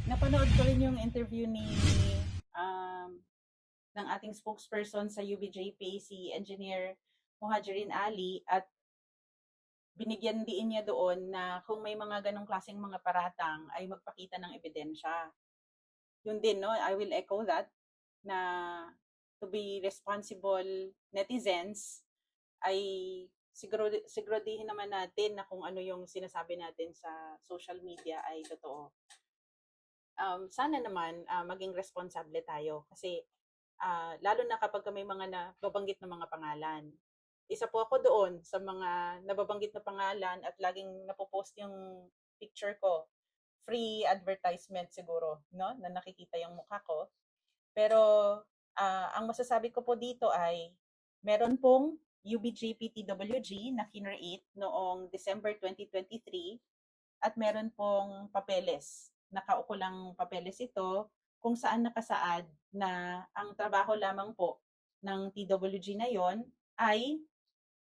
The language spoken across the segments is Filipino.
Napanood ko rin yung interview um, ng ating spokesperson sa UBJP, si Engineer Muhajirin Ali, at binigyan din niya doon na kung may mga ganong klaseng mga paratang ay magpakita ng ebidensya. Yun din, no? I will echo that na to be responsible netizens ay siguradihin naman natin na kung ano yung sinasabi natin sa social media ay totoo. Sana naman maging responsable tayo kasi lalo na kapag may mga nababanggit na mga pangalan. Isa po ako doon sa mga nababanggit na pangalan at laging napopost yung picture ko. Free advertisement siguro, no? Na nakikita yung mukha ko. Pero ang masasabi ko po dito ay meron pong UBJPTWG na kinreate noong December 2023 at meron pong papeles. Nakaukulang papeles ito kung saan nakasaad na ang trabaho lamang po ng TWG na yon ay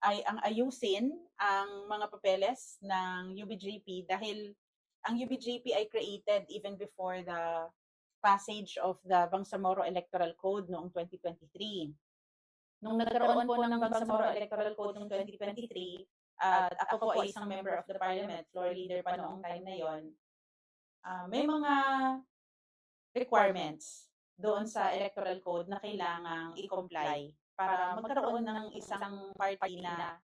ang ayusin ang mga papeles ng UBJP dahil ang UBJP ay created even before the passage of the Bangsamoro Electoral Code noong 2023. Nung nagkaroon po ng Bangsamoro Electoral Code noong 2023, at ako po ay isang member of the parliament, floor leader pa noong time na yon, may mga requirements doon sa electoral code na kailangang i-comply para magkaroon ng isang party na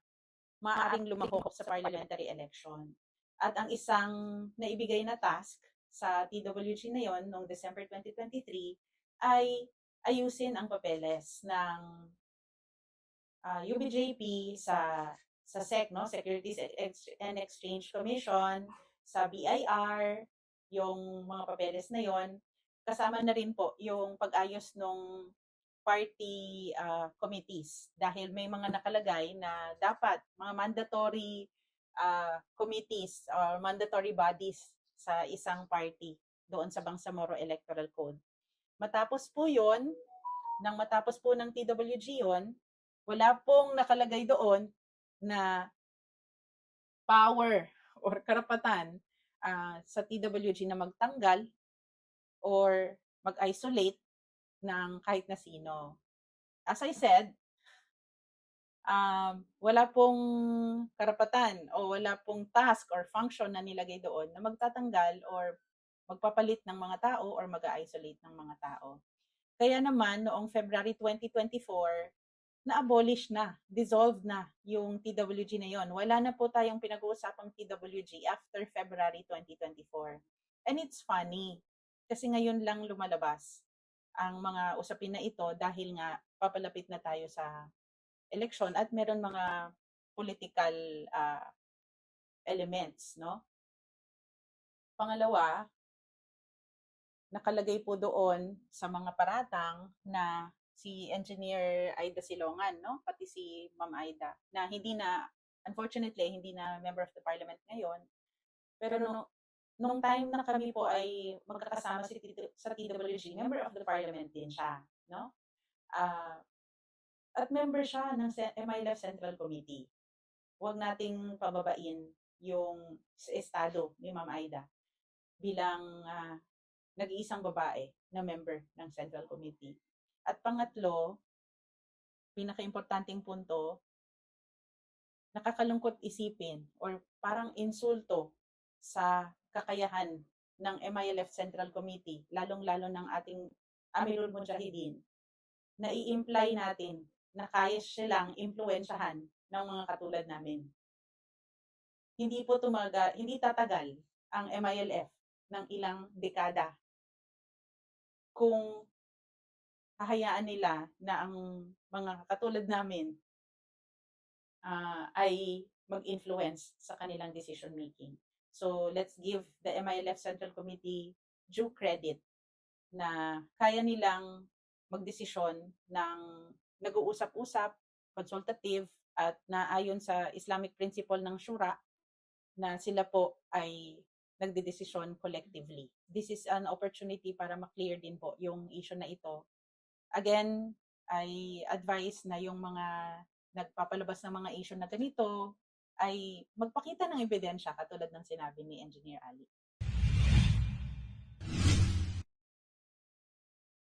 maaaring lumahok sa parliamentary election. At ang isang naibigay na task sa TWG na yon noong December 2023 ay ayusin ang papeles ng UBJP sa SEC, no? Securities and Exchange Commission, sa BIR, yung mga papeles na yon. Kasama na rin po yung pag-ayos ng party committees dahil may mga nakalagay na dapat mga mandatory committees or mandatory bodies sa isang party doon sa Bangsamoro Electoral Code. Matapos po yon, nang matapos po ng TWG yon, wala pong nakalagay doon na power or karapatan sa TWG na magtanggal or mag-isolate ng kahit na sino. As I said, wala pong karapatan o wala pong task or function na nilagay doon na magtatanggal or magpapalit ng mga tao or mag-isolate ng mga tao. Kaya naman, noong February 2024, na-abolish na, dissolved na yung TWG na yon. Wala na po tayong pinag-uusapang TWG after February 2024. And it's funny, kasi ngayon lang lumalabas ang mga usapin na ito dahil nga papalapit na tayo sa election at meron mga political elements, no? Pangalawa, nakalagay po doon sa mga paratang na si Engineer Aida Silongan, no? Pati si Ma'am Aida, na unfortunately, hindi na member of the parliament ngayon. Pero nung time na kami po ay magkakasama sa TWG, member of the parliament din siya, no? At member siya ng MILF Central Committee. Huwag nating pababain yung estado ni Ma'am Aida bilang nag-iisang babae na member ng Central Committee. At pangatlo, pinaka-importanting punto, nakakalungkot isipin or parang insulto sa kakayahan ng MILF Central Committee, lalong-lalo ng ating Amirul Mujahideen, na i-imply natin na kaya silang impluwensyahan ng mga katulad namin. Hindi tatagal ang MILF ng ilang dekada kung hahayaan nila na ang mga katulad namin ay mag-influence sa kanilang decision making. So let's give the MILF Central Committee due credit na kaya nilang magdesisyon ng nag-uusap-usap, consultative, at naayon sa Islamic principle ng Shura na sila po ay nagdedesisyon collectively. This is an opportunity para ma-clear din po yung issue na ito. Again, I advise na yung mga nagpapalabas ng mga issue na ganito ay magpakita ng ebidensya katulad ng sinabi ni Engineer Ali.